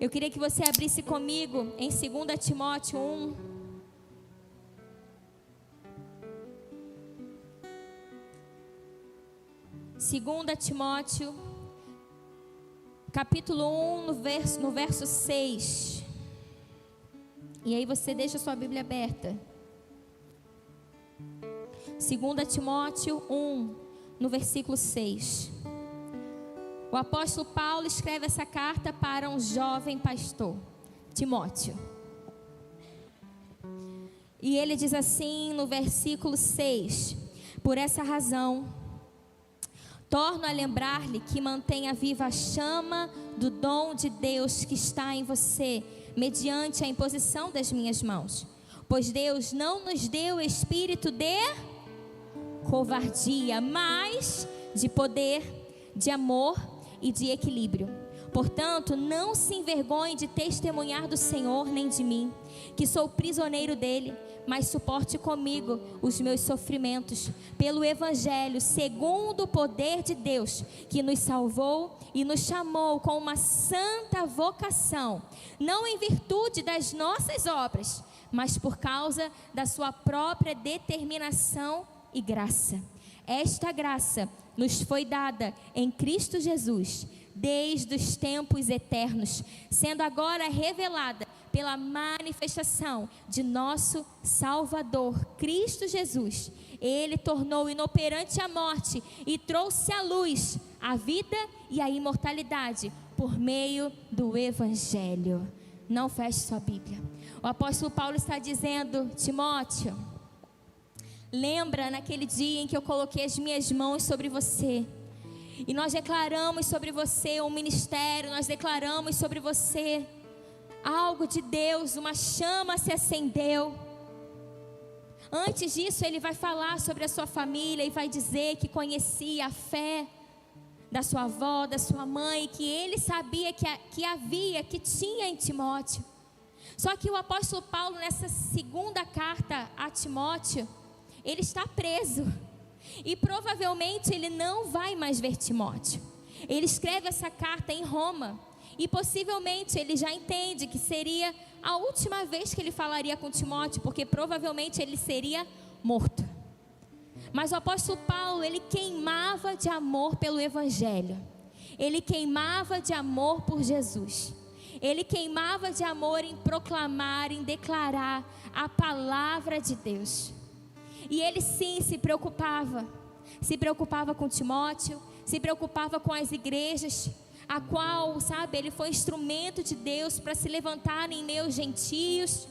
Eu queria que você abrisse comigo em 2 Timóteo 1. Segunda Timóteo, capítulo 1, no verso 6. E aí você deixa a sua Bíblia aberta. 2 Timóteo 1, no versículo 6. O apóstolo Paulo escreve essa carta para um jovem pastor, Timóteo. E ele diz assim no versículo 6: por essa razão, torno a lembrar-lhe que mantenha viva a chama do dom de Deus que está em você, mediante a imposição das minhas mãos. Pois Deus não nos deu espírito de covardia, mas de poder, de amor e de equilíbrio. Portanto, não se envergonhe de testemunhar do Senhor, nem de mim, que sou prisioneiro dele, mas suporte comigo os meus sofrimentos, pelo Evangelho, segundo o poder de Deus, que nos salvou e nos chamou com uma santa vocação, não em virtude das nossas obras, mas por causa da sua própria determinação e graça. Esta graça nos foi dada em Cristo Jesus, desde os tempos eternos, sendo agora revelada pela manifestação de nosso Salvador, Cristo Jesus. Ele tornou inoperante a morte e trouxe à luz a vida e a imortalidade por meio do Evangelho. Não feche sua Bíblia. O apóstolo Paulo está dizendo: Timóteo, lembra naquele dia em que eu coloquei as minhas mãos sobre você, e nós declaramos sobre você um ministério, nós declaramos sobre você algo de Deus, uma chama se acendeu. Antes disso, ele vai falar sobre a sua família e vai dizer que conhecia a fé da sua avó, da sua mãe, que ele sabia que tinha em Timóteo. Só que o apóstolo Paulo, nessa segunda carta a Timóteo, ele está preso e provavelmente ele não vai mais ver Timóteo. Ele escreve essa carta em Roma e possivelmente ele já entende que seria a última vez que ele falaria com Timóteo, porque provavelmente ele seria morto. Mas o apóstolo Paulo, ele queimava de amor pelo Evangelho, ele queimava de amor por Jesus, ele queimava de amor em proclamar, em declarar a palavra de Deus. E ele sim se preocupava com Timóteo, se preocupava com as igrejas, a qual, ele foi instrumento de Deus para se levantar em meio aos gentios.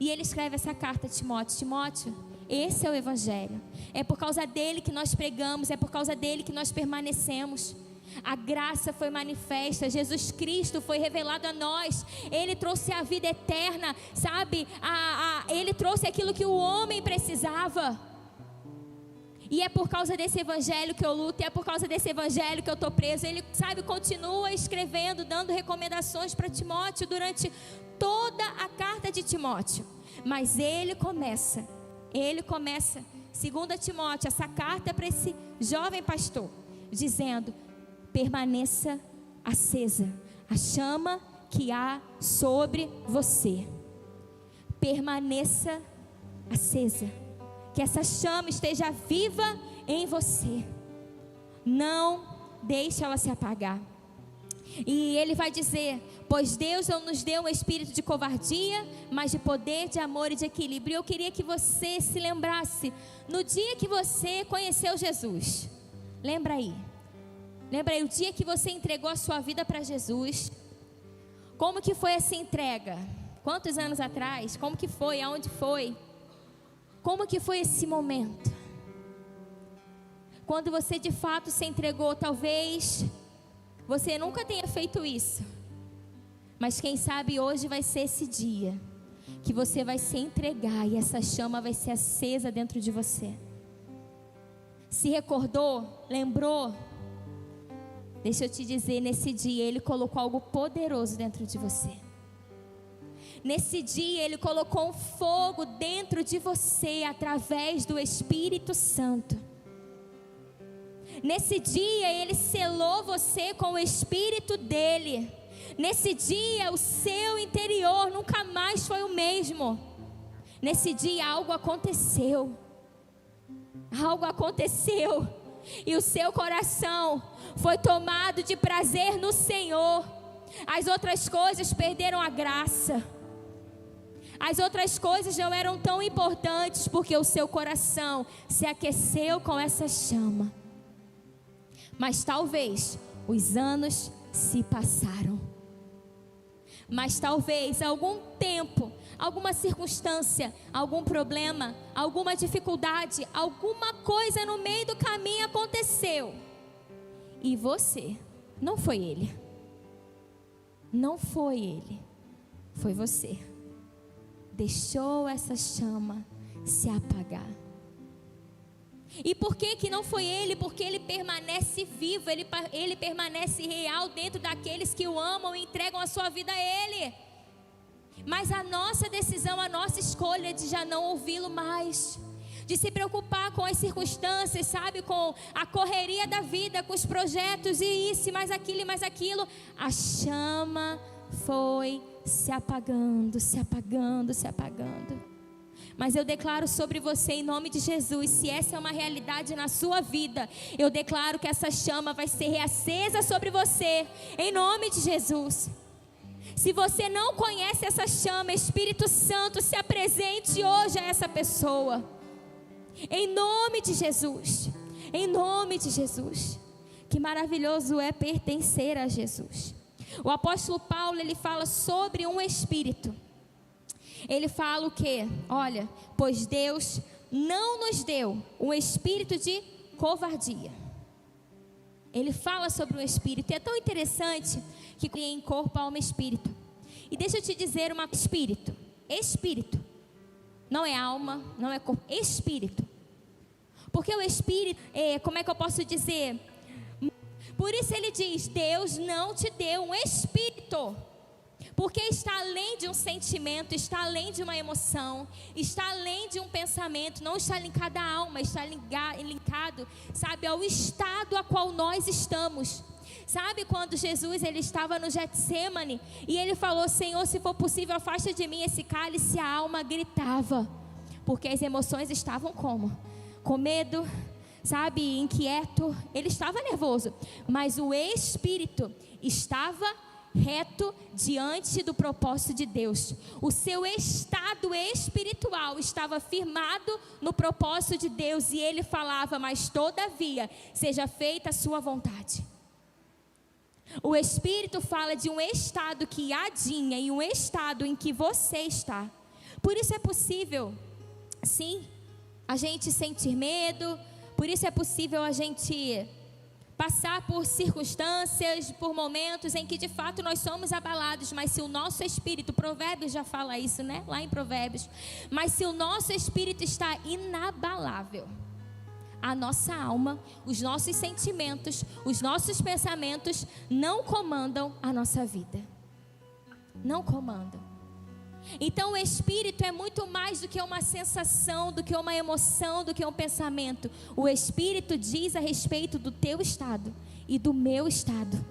E ele escreve essa carta a Timóteo: Timóteo, esse é o Evangelho, é por causa dele que nós pregamos, é por causa dele que nós permanecemos. A graça foi manifesta, Jesus Cristo foi revelado a nós, ele trouxe a vida eterna, ele trouxe aquilo que o homem precisava. E é por causa desse Evangelho que eu luto, e é por causa desse Evangelho que eu estou preso. Ele, continua escrevendo, dando recomendações para Timóteo durante toda a carta de Timóteo. Mas ele começa, 2 Timóteo, essa carta para esse jovem pastor, dizendo: permaneça acesa a chama que há sobre você. Permaneça acesa, que essa chama esteja viva em você. Não deixe ela se apagar. E ele vai dizer: pois Deus não nos deu um espírito de covardia, mas de poder, de amor e de equilíbrio. Eu queria que você se lembrasse no dia que você conheceu Jesus. Lembra aí o dia que você entregou a sua vida para Jesus. Como que foi essa entrega? Quantos anos atrás? Como que foi? Aonde foi? Como que foi esse momento? Quando você de fato se entregou. Talvez você nunca tenha feito isso, mas quem sabe hoje vai ser esse dia que você vai se entregar e essa chama vai ser acesa dentro de você. Se recordou? Lembrou? Deixa eu te dizer, nesse dia Ele colocou algo poderoso dentro de você. Nesse dia Ele colocou um fogo dentro de você através do Espírito Santo. Nesse dia Ele selou você com o Espírito dEle. Nesse dia, o seu interior nunca mais foi o mesmo. Nesse dia, algo aconteceu. Algo aconteceu. E o seu coração foi tomado de prazer no Senhor. As outras coisas perderam a graça. As outras coisas não eram tão importantes, porque o seu coração se aqueceu com essa chama. Mas talvez os anos se passaram. Mas talvez algum tempo, alguma circunstância, algum problema, alguma dificuldade, alguma coisa no meio do caminho aconteceu. E você, não foi ele. Não foi ele, foi você. Deixou essa chama se apagar. E por que não foi ele? Porque ele permanece vivo, ele permanece real dentro daqueles que o amam e entregam a sua vida a ele. Mas a nossa decisão, a nossa escolha de já não ouvi-lo mais, de se preocupar com as circunstâncias, sabe, com a correria da vida, com os projetos e isso, mais aquilo e mais aquilo, a chama foi se apagando, se apagando, se apagando. Mas eu declaro sobre você, em nome de Jesus, se essa é uma realidade na sua vida, eu declaro que essa chama vai ser reacesa sobre você, em nome de Jesus. Se você não conhece essa chama, Espírito Santo, se apresente hoje a essa pessoa, em nome de Jesus, em nome de Jesus. Que maravilhoso é pertencer a Jesus. O apóstolo Paulo, ele fala sobre um espírito. Ele fala o quê? Olha, pois Deus não nos deu um espírito de covardia. Ele fala sobre um espírito. E é tão interessante que em corpo, alma e espírito. E deixa eu te dizer espírito. Espírito. Não é alma, não é corpo. Espírito. Porque o espírito, como é que eu posso dizer? Por isso ele diz, Deus não te deu um espírito. Porque está além de um sentimento, está além de uma emoção, está além de um pensamento, não está linkado à alma, está linkado, sabe, ao estado a qual nós estamos. Sabe quando Jesus, ele estava no Getsemane e ele falou, Senhor, se for possível, afasta de mim esse cálice, a alma gritava. Porque as emoções estavam como? Com medo, sabe, inquieto, ele estava nervoso. Mas o espírito estava reto diante do propósito de Deus. O seu estado espiritual estava firmado no propósito de Deus. E ele falava, mas todavia, seja feita a sua vontade. O Espírito fala de um estado que adinha e um estado em que você está. Por isso é possível, sim, a gente sentir medo. Por isso é possível a gente passar por circunstâncias, por momentos em que de fato nós somos abalados. Mas se o nosso espírito, Provérbios já fala isso, né? Lá em Provérbios. Mas se o nosso espírito está inabalável, a nossa alma, os nossos sentimentos, os nossos pensamentos não comandam a nossa vida. Não comandam. Então o Espírito é muito mais do que uma sensação, do que uma emoção, do que um pensamento. O Espírito diz a respeito do teu estado e do meu estado.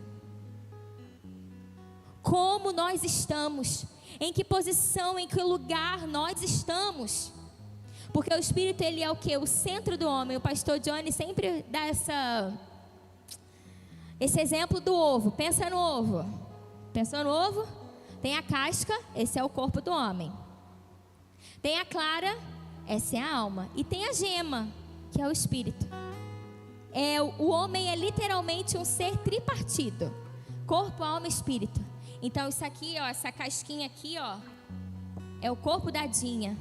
Como nós estamos, em que posição, em que lugar nós estamos. Porque o Espírito, ele é o que? O centro do homem. O pastor Johnny sempre dá esse exemplo do ovo. Pensa no ovo. Pensou no ovo? Tem a casca, esse é o corpo do homem. Tem a clara, essa é a alma. E tem a gema, que é o espírito. O homem é literalmente um ser tripartido: corpo, alma e espírito. Então isso aqui, ó, essa casquinha aqui, ó, é o corpo da Dinha.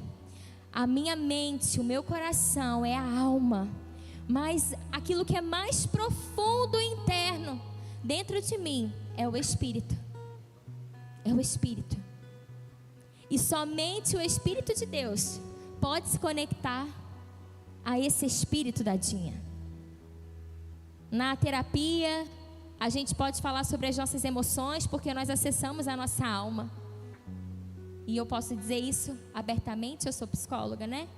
A minha mente, o meu coração é a alma. Mas aquilo que é mais profundo e interno dentro de mim é o espírito. É o Espírito. E somente o Espírito de Deus pode se conectar a esse Espírito da Dinha. Na terapia, a gente pode falar sobre as nossas emoções, porque nós acessamos a nossa alma. E eu posso dizer isso abertamente, eu sou psicóloga, né?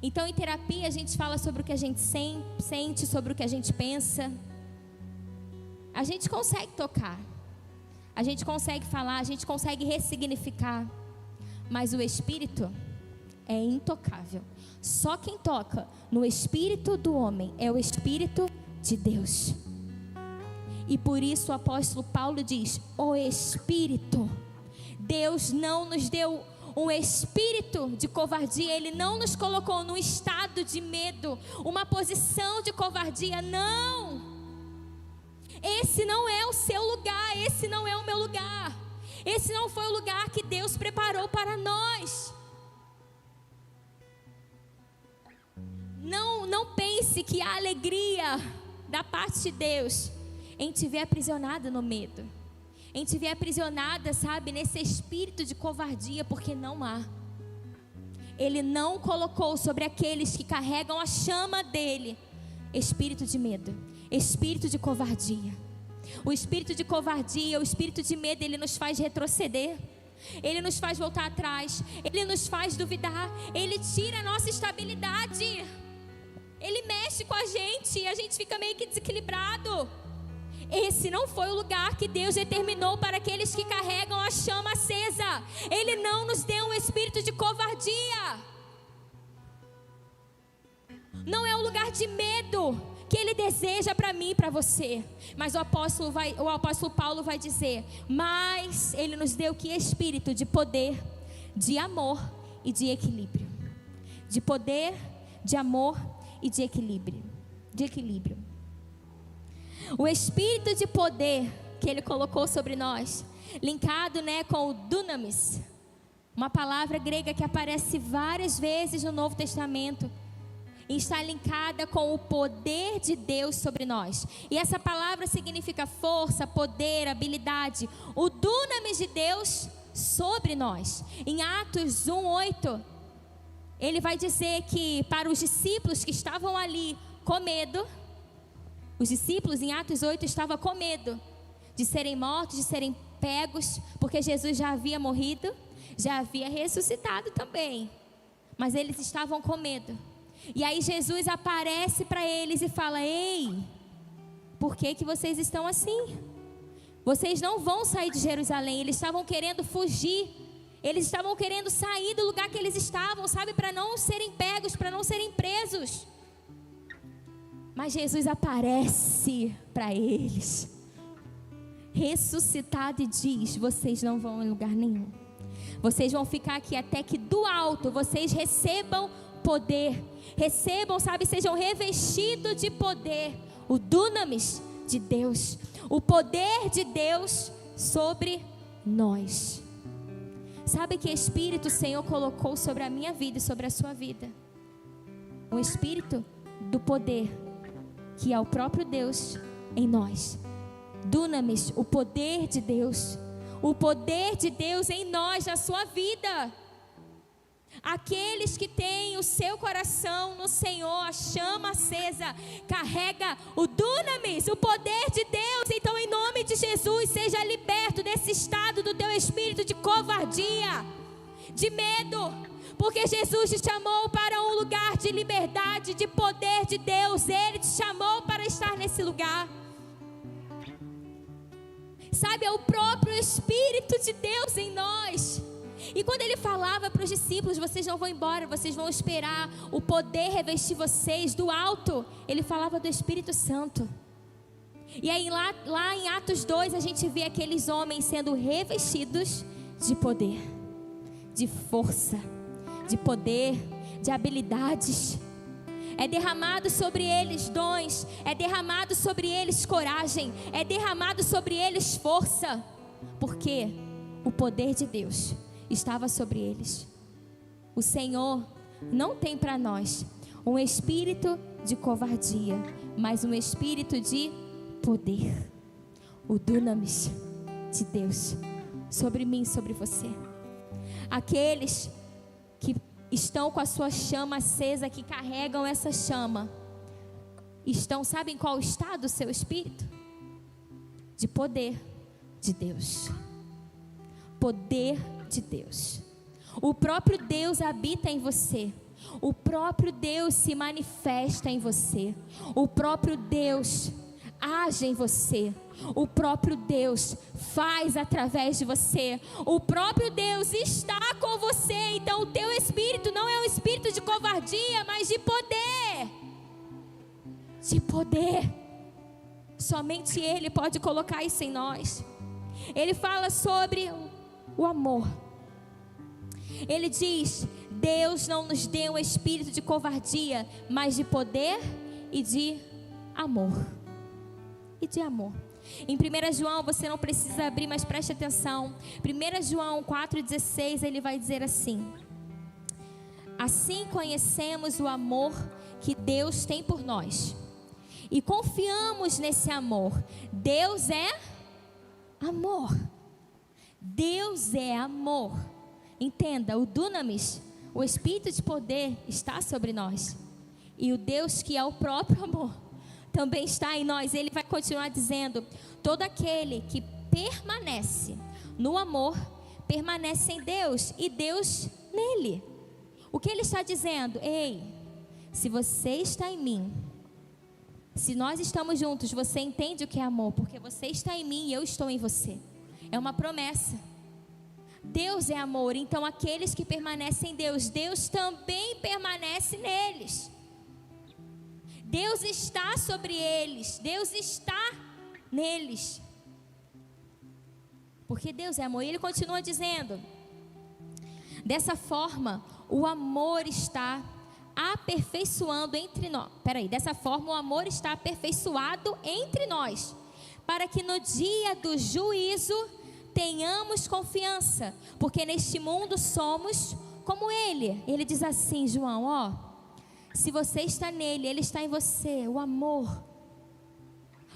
Então em terapia a gente fala sobre o que a gente sente, sobre o que a gente pensa. A gente consegue tocar. A gente consegue falar, a gente consegue ressignificar, mas o espírito é intocável. Só quem toca no espírito do homem é o Espírito de Deus. E por isso o apóstolo Paulo diz: o Espírito. Deus não nos deu um espírito de covardia. Ele não nos colocou num estado de medo, uma posição de covardia. Não. Esse não é o seu lugar. Esse não é o meu lugar. Esse não foi o lugar que Deus preparou para nós. Não pense que há alegria da parte de Deus em te ver aprisionada no medo, em te ver aprisionada, sabe, nesse espírito de covardia, porque não há. Ele não colocou sobre aqueles que carregam a chama dele espírito de medo, espírito de covardia. O espírito de covardia, o espírito de medo, ele nos faz retroceder, ele nos faz voltar atrás, ele nos faz duvidar, ele tira a nossa estabilidade, ele mexe com a gente fica meio que desequilibrado. Esse não foi o lugar que Deus determinou para aqueles que carregam a chama acesa. Ele não nos deu um espírito de covardia. Não é um lugar de medo que Ele deseja para mim e para você. Mas o apóstolo Paulo vai dizer: mas Ele nos deu que espírito de poder, de amor e de equilíbrio. De poder, de amor e de equilíbrio. O espírito de poder que Ele colocou sobre nós, linkado, com o dunamis, uma palavra grega que aparece várias vezes no Novo Testamento, e está linkada com o poder de Deus sobre nós. E essa palavra significa força, poder, habilidade. O dunamis de Deus sobre nós. Em Atos 1:8, ele vai dizer que para os discípulos que estavam ali com medo, os discípulos em Atos 8 estavam com medo de serem mortos, de serem pegos, porque Jesus já havia morrido, já havia ressuscitado também, mas eles estavam com medo. E aí Jesus aparece para eles e fala: ei, por que vocês estão assim? Vocês não vão sair de Jerusalém. Eles estavam querendo fugir, eles estavam querendo sair do lugar que eles estavam, sabe, para não serem pegos, para não serem presos. Mas Jesus aparece para eles, ressuscitado, e diz: vocês não vão em lugar nenhum. Vocês vão ficar aqui até que do alto vocês recebam poder. Recebam, sabe, sejam revestidos de poder. O dunamis de Deus, o poder de Deus sobre nós. Sabe que espírito o Senhor colocou sobre a minha vida e sobre a sua vida? Um espírito do poder, que é o próprio Deus em nós. Dunamis, o poder de Deus. O poder de Deus em nós, na sua vida. Aqueles que têm o seu coração no Senhor, a chama acesa, carrega o dunamis, o poder de Deus. Então, em nome de Jesus, seja liberto desse estado do teu espírito de covardia, de medo, porque Jesus te chamou para um lugar de liberdade, de poder de Deus. Ele te chamou para estar nesse lugar. Sabe, é o próprio Espírito de Deus em nós. E quando Ele falava para os discípulos: vocês não vão embora, vocês vão esperar o poder revestir vocês do alto, Ele falava do Espírito Santo. E aí lá em Atos 2 a gente vê aqueles homens sendo revestidos de poder, de força, de poder, de habilidades. É derramado sobre eles dons, é derramado sobre eles coragem, é derramado sobre eles força, porque o poder de Deus estava sobre eles. O Senhor não tem para nós um espírito de covardia, mas um espírito de poder. O dunamis de Deus sobre mim, sobre você. Aqueles que estão com a sua chama acesa, que carregam essa chama, sabem qual estado do seu espírito? De poder de Deus. Poder de Deus. O próprio Deus habita em você. O próprio Deus se manifesta em você. O próprio Deus age em você. O próprio Deus faz através de você. O próprio Deus está com você. Então o teu espírito não é um espírito de covardia, mas de poder. De poder. Somente Ele pode colocar isso em nós. Ele fala sobre o amor. Ele diz: Deus não nos deu um espírito de covardia, mas de poder e de amor. E de amor. Em 1 João, você não precisa abrir, mas preste atenção. 1 João 4,16, ele vai dizer assim: assim conhecemos o amor que Deus tem por nós, e confiamos nesse amor. Deus é amor. Deus é amor. Entenda, o dunamis, o espírito de poder está sobre nós. E o Deus que é o próprio amor também está em nós. Ele vai continuar dizendo: todo aquele que permanece no amor, permanece em Deus e Deus nele. O que ele está dizendo? Ei, se você está em mim, se nós estamos juntos, você entende o que é amor, porque você está em mim e eu estou em você. É uma promessa. Deus é amor, então aqueles que permanecem em Deus, Deus também permanece neles. Deus está sobre eles, Deus está neles. Porque Deus é amor. E ele continua dizendo: dessa forma, o amor está aperfeiçoando entre nós. Dessa forma o amor está aperfeiçoado entre nós, para que no dia do juízo tenhamos confiança, porque neste mundo somos como Ele. Ele diz assim, João, ó, se você está nele, Ele está em você, o amor.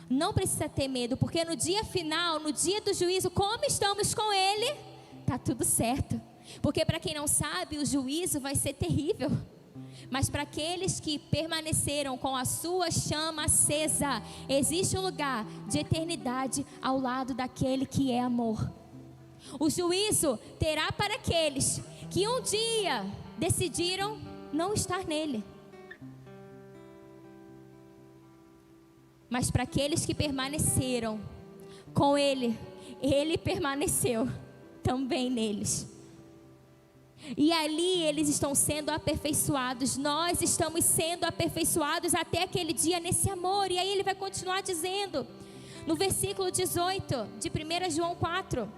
Não precisa ter medo, porque no dia final, no dia do juízo, como estamos com Ele, tá tudo certo. Porque para quem não sabe, o juízo vai ser terrível. Mas para aqueles que permaneceram com a sua chama acesa, existe um lugar de eternidade ao lado daquele que é amor. O juízo terá para aqueles que um dia decidiram não estar nele. Mas para aqueles que permaneceram com Ele, Ele permaneceu também neles. E ali eles estão sendo aperfeiçoados. Nós estamos sendo aperfeiçoados até aquele dia nesse amor. E aí ele vai continuar dizendo, no versículo 18 de 1 João 4: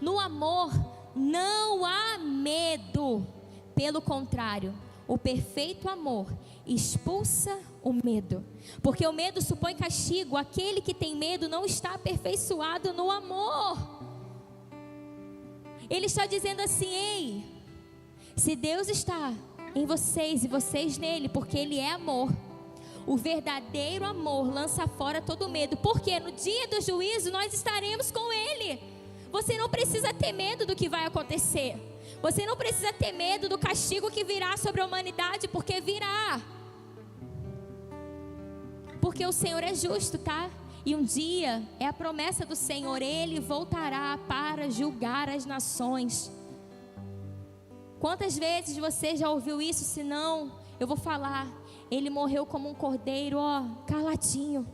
no amor não há medo. Pelo contrário, o perfeito amor expulsa o medo, porque o medo supõe castigo. Aquele que tem medo não está aperfeiçoado no amor. Ele está dizendo assim: ei, se Deus está em vocês e vocês nele, porque Ele é amor, o verdadeiro amor lança fora todo medo, porque no dia do juízo nós estaremos com Ele. Você não precisa ter medo do que vai acontecer. Você não precisa ter medo do castigo que virá sobre a humanidade, porque virá. Porque o Senhor é justo, tá? E um dia, é a promessa do Senhor, Ele voltará para julgar as nações. Quantas vezes você já ouviu isso? Se não, eu vou falar. Ele morreu como um cordeiro, ó, caladinho.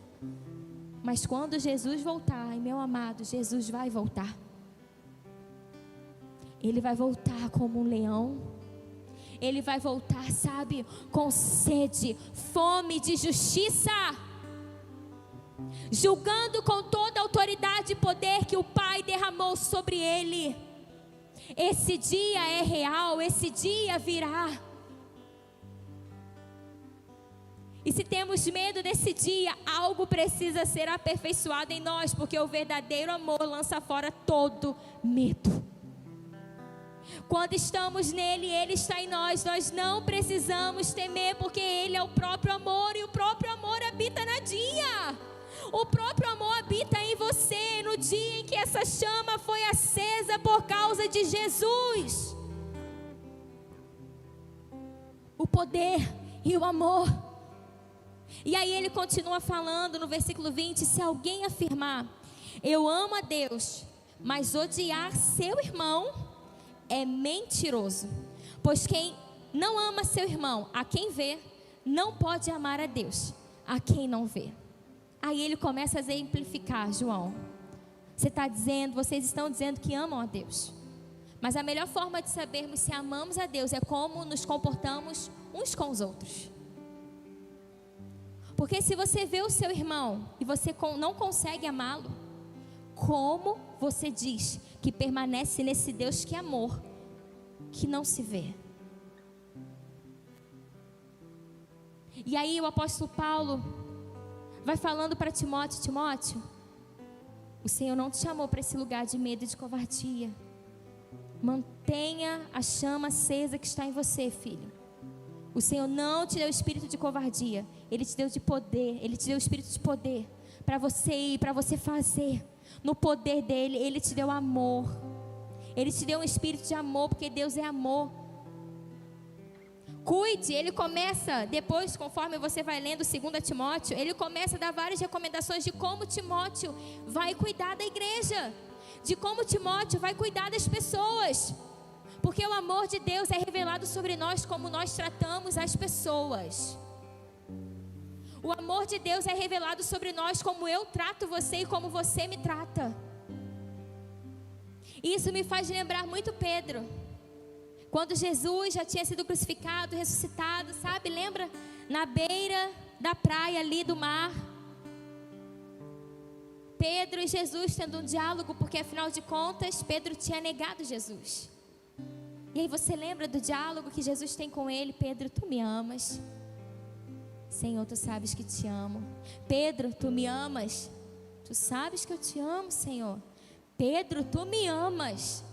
Mas quando Jesus voltar, meu amado, Jesus vai voltar. Ele vai voltar como um leão. Ele vai voltar, sabe, com sede, fome de justiça, julgando com toda a autoridade e poder que o Pai derramou sobre Ele. Esse dia é real, esse dia virá. E se temos medo desse dia, algo precisa ser aperfeiçoado em nós, porque o verdadeiro amor lança fora todo medo. Quando estamos nele, Ele está em nós. Nós não precisamos temer, porque Ele é o próprio amor, e o próprio amor habita na dia. O próprio amor habita em você no dia em que essa chama foi acesa por causa de Jesus. O poder e o amor. E aí ele continua falando no versículo 20: se alguém afirmar, eu amo a Deus, mas odiar seu irmão, é mentiroso. Pois quem não ama seu irmão, a quem vê, não pode amar a Deus, a quem não vê. Aí ele começa a exemplificar: João, vocês estão dizendo que amam a Deus, mas a melhor forma de sabermos se amamos a Deus é como nos comportamos uns com os outros. Porque se você vê o seu irmão e você não consegue amá-lo, como você diz que permanece nesse Deus que é amor, que não se vê? E aí o apóstolo Paulo vai falando para Timóteo: Timóteo, o Senhor não te chamou para esse lugar de medo e de covardia. Mantenha a chama acesa que está em você, filho. O Senhor não te deu espírito de covardia, Ele te deu de poder, Ele te deu espírito de poder, para você ir, para você fazer. No poder dEle, Ele te deu amor, Ele te deu um espírito de amor, porque Deus é amor. Cuide, ele começa, depois, conforme você vai lendo 2 Timóteo, ele começa a dar várias recomendações de como Timóteo vai cuidar da igreja, de como Timóteo vai cuidar das pessoas, porque o amor de Deus é revelado sobre nós como nós tratamos as pessoas. O amor de Deus é revelado sobre nós como eu trato você e como você me trata. Isso me faz lembrar muito Pedro. Quando Jesus já tinha sido crucificado, ressuscitado, sabe? Lembra? Na beira da praia ali do mar. Pedro e Jesus tendo um diálogo, porque afinal de contas, Pedro tinha negado Jesus. E aí você lembra do diálogo que Jesus tem com ele? Pedro, tu me amas? Senhor, tu sabes que te amo. Pedro, tu me amas? Tu sabes que eu te amo, Senhor. Pedro, tu me amas?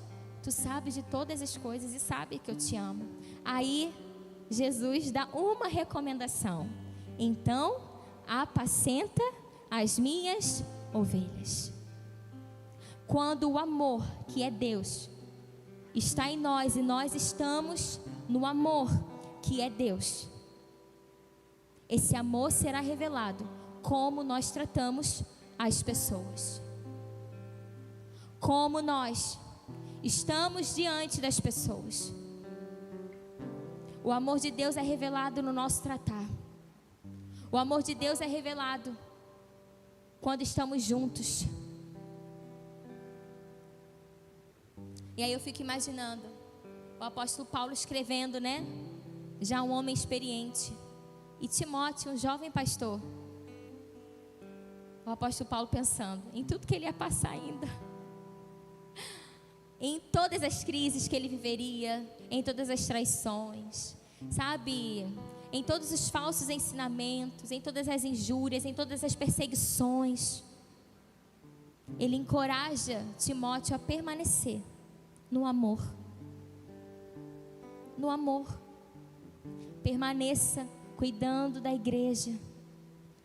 Tu sabes de todas as coisas e sabe que eu te amo. Aí Jesus dá uma recomendação: então apacenta as minhas ovelhas. Quando o amor, que é Deus, está em nós e nós estamos no amor, que é Deus, esse amor será revelado como nós tratamos as pessoas, como nós estamos diante das pessoas. O amor de Deus é revelado no nosso tratar. O amor de Deus é revelado quando estamos juntos. E aí eu fico imaginando o apóstolo Paulo escrevendo, né? Já um homem experiente, e Timóteo, um jovem pastor. O apóstolo Paulo pensando em tudo que ele ia passar ainda, em todas as crises que ele viveria, em todas as traições, sabe? Em todos os falsos ensinamentos, em todas as injúrias, em todas as perseguições. Ele encoraja Timóteo a permanecer no amor. No amor. Permaneça cuidando da igreja.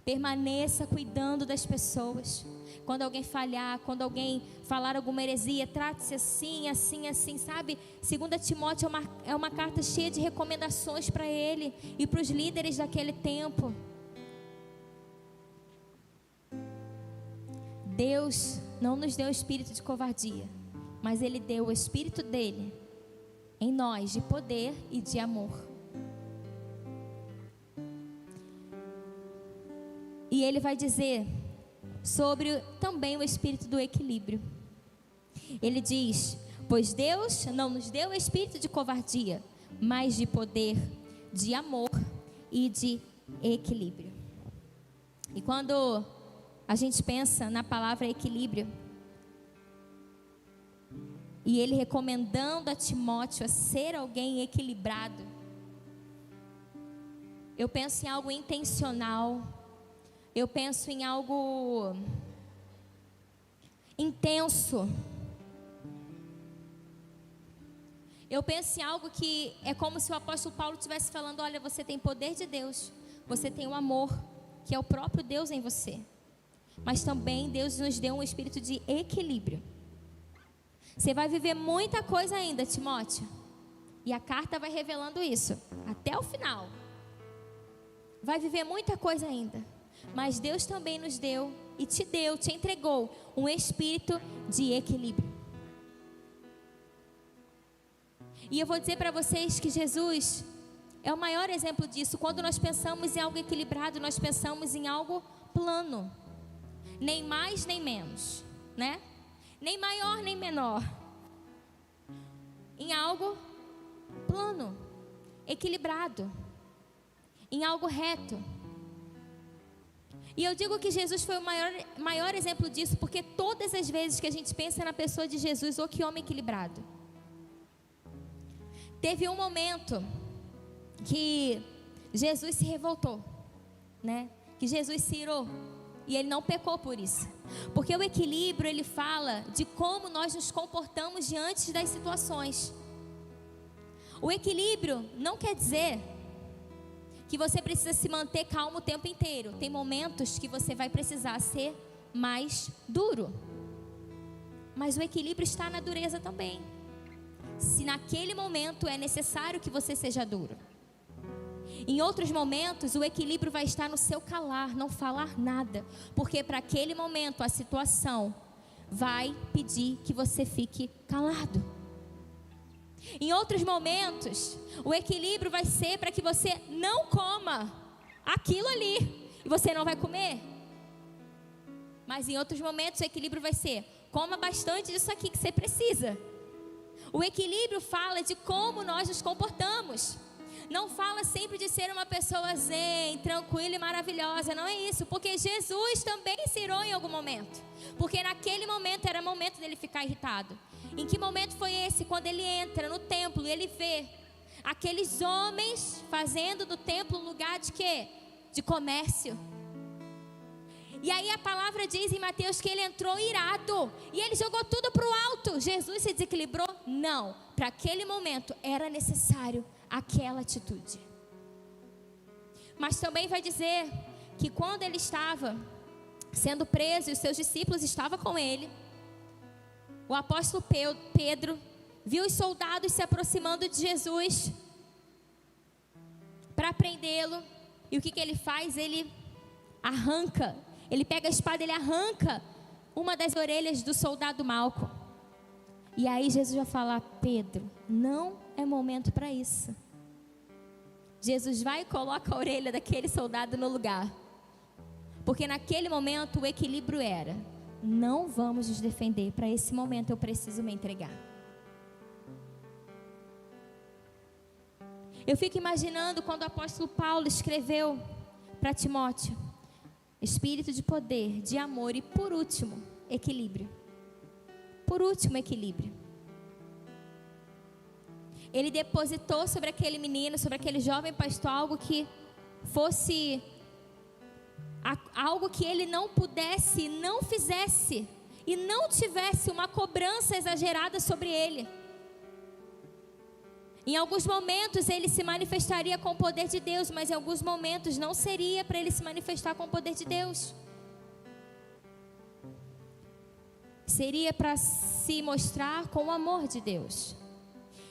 Permaneça cuidando das pessoas. Quando alguém falhar, quando alguém falar alguma heresia, trate-se assim, assim, assim, sabe? 2 Timóteo é uma carta cheia de recomendações para ele e para os líderes daquele tempo. Deus não nos deu o espírito de covardia, mas Ele deu o espírito dele em nós, de poder e de amor. E Ele vai dizer sobre também o espírito do equilíbrio. Ele diz: pois Deus não nos deu o espírito de covardia, mas de poder, de amor e de equilíbrio. E quando a gente pensa na palavra equilíbrio, e ele recomendando a Timóteo a ser alguém equilibrado, eu penso em algo intencional. Eu penso em algo intenso. Eu penso em algo que é como se o apóstolo Paulo estivesse falando: olha, você tem poder de Deus, você tem o amor, que é o próprio Deus em você, mas também Deus nos deu um espírito de equilíbrio. Você vai viver muita coisa ainda, Timóteo, e a carta vai revelando isso até o final. Vai viver muita coisa ainda, mas Deus também nos deu e te entregou um espírito de equilíbrio. E eu vou dizer para vocês que Jesus é o maior exemplo disso. Quando nós pensamos em algo equilibrado, nós pensamos em algo plano. nem mais nem menos, né? Nem maior nem menor. Em algo plano, equilibrado, em algo reto. E eu digo que Jesus foi o maior exemplo disso, porque todas as vezes que a gente pensa na pessoa de Jesus, oh, que homem equilibrado. Teve um momento que Jesus se revoltou, né? Que Jesus se irou. E ele não pecou por isso. Porque o equilíbrio, ele fala de como nós nos comportamos diante das situações. O equilíbrio não quer dizer que você precisa se manter calmo o tempo inteiro. Tem momentos que você vai precisar ser mais duro. Mas o equilíbrio está na dureza também. Se naquele momento é necessário que você seja duro. Em outros momentos, o equilíbrio vai estar no seu calar, não falar nada. Porque para aquele momento, a situação vai pedir que você fique calado. Em outros momentos, o equilíbrio vai ser para que você não coma aquilo ali. E você não vai comer. Mas em outros momentos, o equilíbrio vai ser: coma bastante disso aqui que você precisa. O equilíbrio fala de como nós nos comportamos. Não fala sempre de ser uma pessoa zen, tranquila e maravilhosa. Não é isso, porque Jesus também se irou em algum momento. Porque naquele momento era momento dele ficar irritado. Em que momento foi esse? Quando ele entra no templo e ele vê aqueles homens fazendo do templo um lugar de quê? De comércio. E aí a palavra diz em Mateus que ele entrou irado e ele jogou tudo para o alto. Jesus se desequilibrou? Não. Para aquele momento era necessário aquela atitude. Mas também vai dizer que quando ele estava sendo preso e os seus discípulos estavam com ele, o apóstolo Pedro viu os soldados se aproximando de Jesus para prendê-lo. E o que ele faz? Ele arranca. Ele pega a espada, ele arranca uma das orelhas do soldado Malco. E aí Jesus vai falar: Pedro, não é momento para isso. Jesus vai e coloca a orelha daquele soldado no lugar. Porque naquele momento o equilíbrio era: não vamos nos defender, para esse momento eu preciso me entregar. Eu fico imaginando quando o apóstolo Paulo escreveu para Timóteo: espírito de poder, de amor e por último, equilíbrio. Por último, equilíbrio. Ele depositou sobre aquele menino, sobre aquele jovem pastor, algo que fosse algo que ele não pudesse, não fizesse e não tivesse uma cobrança exagerada sobre ele. Em alguns momentos ele se manifestaria com o poder de Deus, mas em alguns momentos não seria para ele se manifestar com o poder de Deus. Seria para se mostrar com o amor de Deus.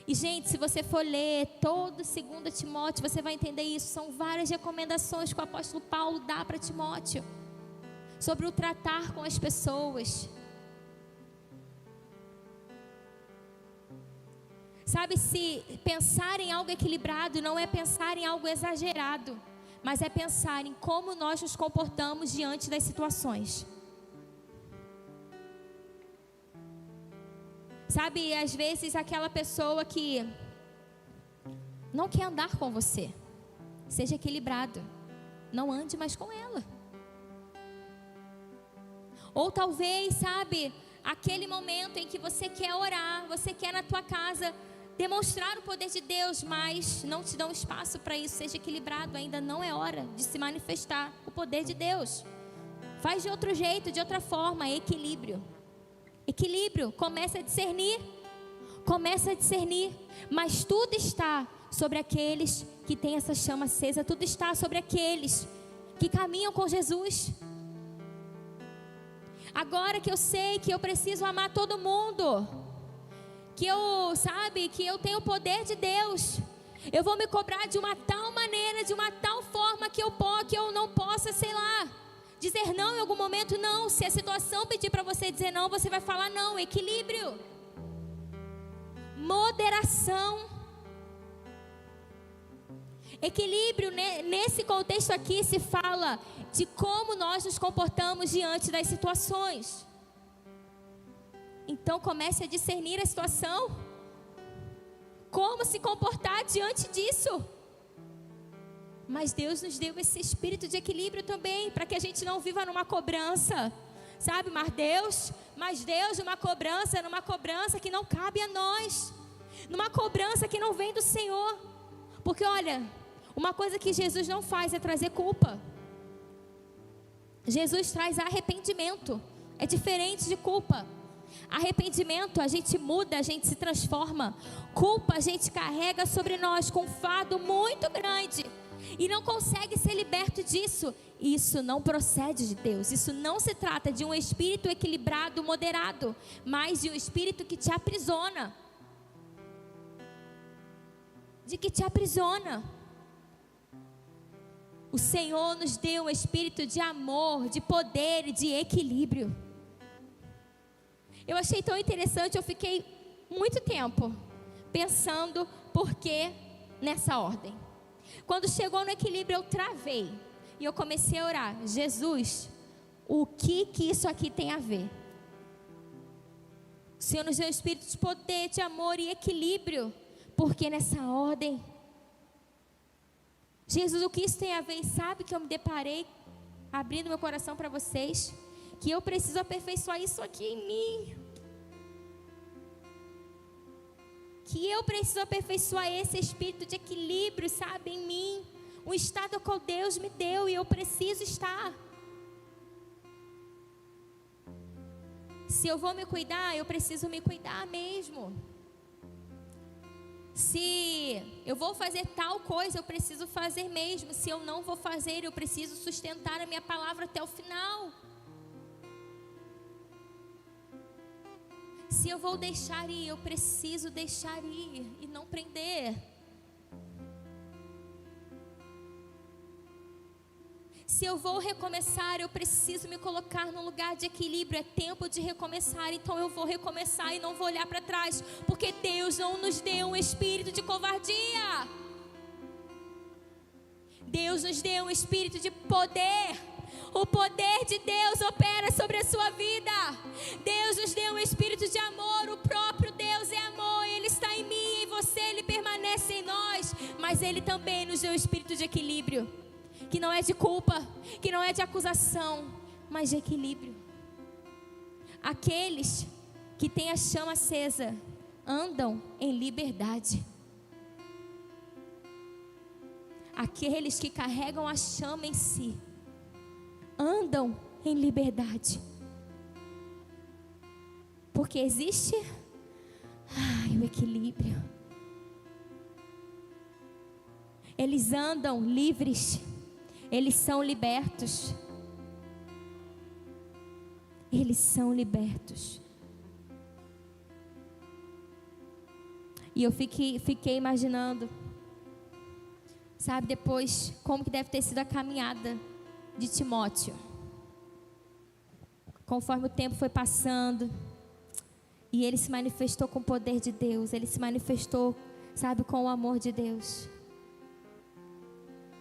E gente, se você for ler todo 2 Timóteo, você vai entender isso. São várias recomendações que o apóstolo Paulo dá para Timóteo sobre o tratar com as pessoas. Sabe, se pensar em algo equilibrado não é pensar em algo exagerado, mas é pensar em como nós nos comportamos diante das situações. Sabe, às vezes aquela pessoa que não quer andar com você, seja equilibrado, não ande mais com ela. Ou talvez, sabe, aquele momento em que você quer orar, você quer na tua casa demonstrar o poder de Deus, mas não te dão espaço para isso. Seja equilibrado, ainda não é hora de se manifestar o poder de Deus. Faz de outro jeito, de outra forma, equilíbrio. Equilíbrio, começa a discernir, mas tudo está sobre aqueles que têm essa chama acesa, tudo está sobre aqueles que caminham com Jesus. Agora que eu sei que eu preciso amar todo mundo, que eu tenho o poder de Deus, eu vou me cobrar de uma tal maneira, de uma tal forma que eu não possa, dizer não em algum momento. Não, se a situação pedir para você dizer não, você vai falar não. Equilíbrio, moderação. Equilíbrio, nesse contexto aqui se fala de como nós nos comportamos diante das situações. Então comece a discernir a situação. Como se comportar diante disso. Mas Deus nos deu esse espírito de equilíbrio também, para que a gente não viva numa cobrança, sabe? Mas Deus numa cobrança que não cabe a nós, numa cobrança que não vem do Senhor. Porque olha, uma coisa que Jesus não faz é trazer culpa. Jesus traz arrependimento, é diferente de culpa. Arrependimento, a gente muda, a gente se transforma. Culpa, a gente carrega sobre nós com um fardo muito grande e não consegue ser liberto disso. Isso não procede de Deus. Isso não se trata de um espírito equilibrado, moderado, mas de um espírito que te aprisiona. O Senhor nos deu um espírito de amor, de poder e de equilíbrio. Eu achei tão interessante, eu fiquei muito tempo pensando por que nessa ordem. Quando chegou no equilíbrio, eu travei e eu comecei a orar: Jesus, o que isso aqui tem a ver? O Senhor nos deu um espírito de poder, de amor e equilíbrio. Por que nessa ordem? Jesus, o que isso tem a ver? E sabe que eu me deparei, abrindo meu coração para vocês, que eu preciso aperfeiçoar isso aqui em mim. Que eu preciso aperfeiçoar esse espírito de equilíbrio, sabe, em mim. Um estado que Deus me deu e eu preciso estar. Se eu vou me cuidar, eu preciso me cuidar mesmo. Se eu vou fazer tal coisa, eu preciso fazer mesmo. Se eu não vou fazer, eu preciso sustentar a minha palavra até o final. Se eu vou deixar ir, eu preciso deixar ir e não prender. Se eu vou recomeçar, eu preciso me colocar num lugar de equilíbrio. É tempo de recomeçar, então eu vou recomeçar e não vou olhar para trás, porque Deus não nos deu um espírito de covardia. Deus nos deu um espírito de poder. O poder de Deus opera sobre a sua vida. Deus nos deu um espírito de amor. O próprio Deus é amor. Ele está em mim e em você. Ele permanece em nós. Mas Ele também nos deu um espírito de equilíbrio, que não é de culpa, que não é de acusação, mas de equilíbrio. Aqueles que têm a chama acesa andam em liberdade. Aqueles que carregam a chama em si andam em liberdade. Porque existe o equilíbrio. Eles andam livres. Eles são libertos. Eles são libertos. E eu fiquei imaginando, sabe, depois, como que deve ter sido a caminhada de Timóteo. Conforme o tempo foi passando, e ele se manifestou com o poder de Deus. Ele se manifestou, sabe, com o amor de Deus.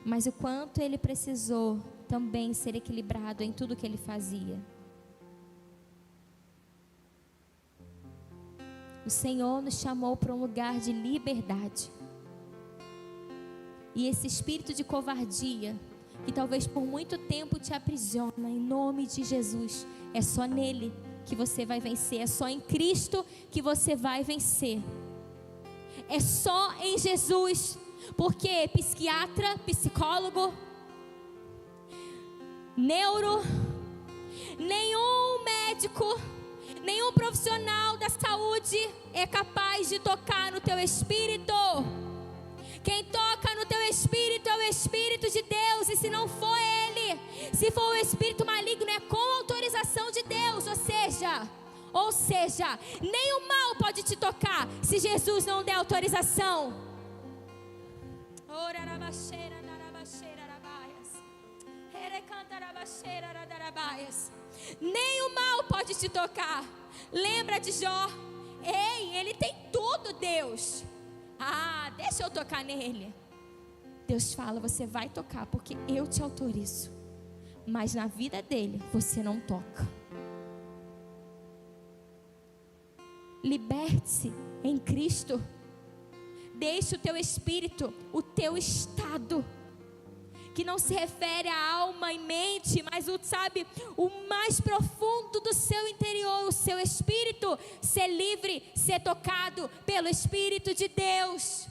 Mas o quanto ele precisou também ser equilibrado em tudo que ele fazia. O Senhor nos chamou para um lugar de liberdade. E esse espírito de covardia, que talvez por muito tempo te aprisiona, em nome de Jesus, é só nele que você vai vencer. É só em Cristo que você vai vencer. É só em Jesus. Porque psiquiatra, psicólogo, nenhum médico, nenhum profissional da saúde é capaz de tocar no teu espírito. Quem toca no teu espírito é o Espírito de Deus. E se não for ele, se for o espírito maligno, é com autorização de Deus. Ou seja, nenhum mal pode te tocar se Jesus não der autorização. Nem o mal pode te tocar. Lembra de Jó? Ei, ele tem tudo, Deus. Deixa eu tocar nele. Deus fala: você vai tocar porque eu te autorizo. mas na vida dele você não toca. Liberte-se em Cristo. Deixe o teu espírito, o teu estado, que não se refere à alma e mente, mas o mais profundo do seu interior, o seu espírito, ser livre, ser tocado pelo Espírito de Deus,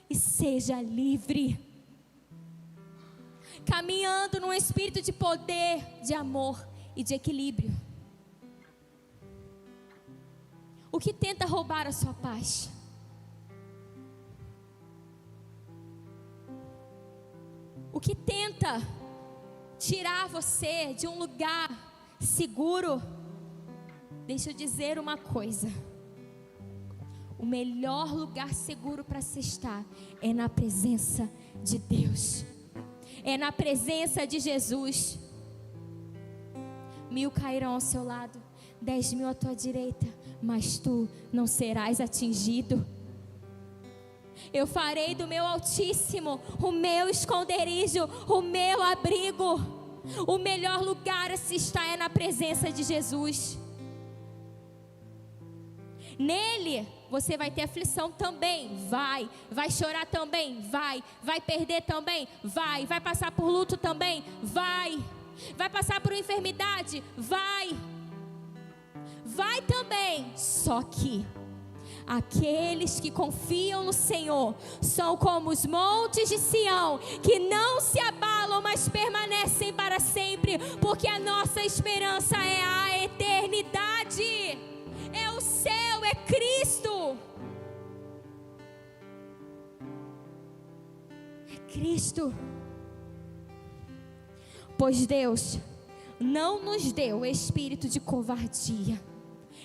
e seja livre, caminhando num espírito de poder, de amor e de equilíbrio. O que tenta roubar a sua paz? O que tenta tirar você de um lugar seguro? Deixa eu dizer uma coisa: o melhor lugar seguro para se estar é na presença de Deus, é na presença de Jesus. 1000 cairão ao seu lado, 10.000 à tua direita, mas tu não serás atingido. Eu farei do meu Altíssimo o meu esconderijo, o meu abrigo. O melhor lugar a se estar é na presença de Jesus. Nele você vai ter aflição também, vai chorar também, vai perder também, vai passar por luto também, vai passar por enfermidade, vai também. Só que aqueles que confiam no Senhor são como os montes de Sião, que não se abalam, mas permanecem para sempre, porque a nossa esperança é a eternidade, é o céu, é Cristo. É Cristo. Pois Deus não nos deu espírito de covardia.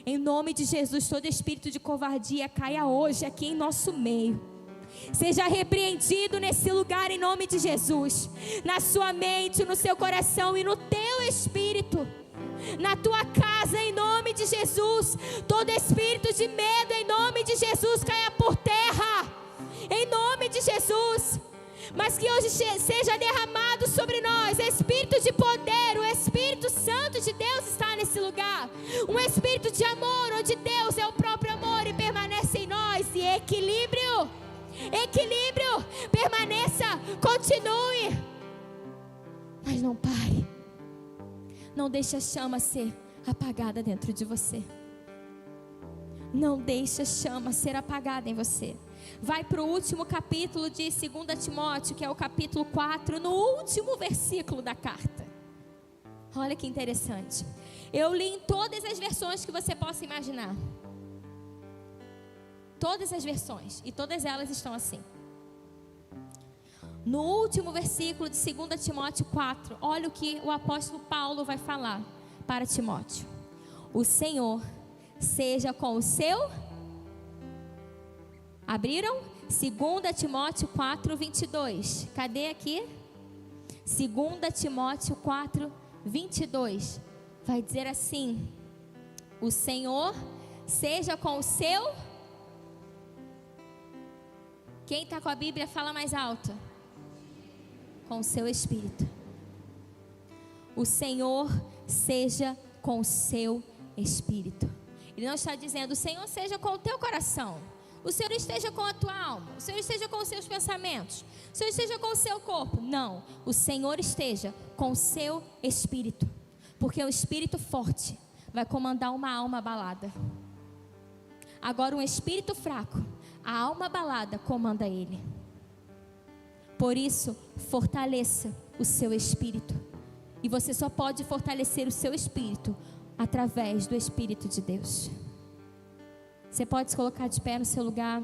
Em nome de Jesus, todo espírito de covardia caia hoje aqui em nosso meio. Seja repreendido nesse lugar em nome de Jesus. Na sua mente, no seu coração e no teu espírito. Na tua casa em nome de Jesus. Todo espírito de medo em nome de Jesus caia por terra. Em nome de Jesus. Mas que hoje seja derramado sobre nós espírito de poder. O Espírito Santo de Deus está nesse lugar. Um espírito de amor, onde Deus é o próprio amor e permanece em nós. E equilíbrio, permaneça, continue, mas não pare. Não deixe a chama ser apagada dentro de você. Não deixe a chama ser apagada em você. Vai para o último capítulo de 2 Timóteo, que é o capítulo 4, no último versículo da carta. Olha que interessante. Eu li em todas as versões que você possa imaginar. Todas as versões, e todas elas estão assim. No último versículo de 2 Timóteo 4, olha o que o apóstolo Paulo vai falar para Timóteo. O Senhor seja com o seu... Abriram? 2 Timóteo 4, 22. Cadê aqui? 2 Timóteo 4, 22. Vai dizer assim: o Senhor seja com o seu... Quem está com a Bíblia fala mais alto. Com o seu espírito. O Senhor seja com o seu espírito. Ele não está dizendo: o Senhor seja com o teu coração. O Senhor esteja com a tua alma. O Senhor esteja com os seus pensamentos. O Senhor esteja com o seu corpo. Não, o Senhor esteja com o seu espírito. Porque o espírito forte vai comandar uma alma abalada. Agora um espírito fraco, a alma abalada comanda ele. Por isso, fortaleça o seu espírito. E você só pode fortalecer o seu espírito através do Espírito de Deus. Você pode se colocar de pé no seu lugar.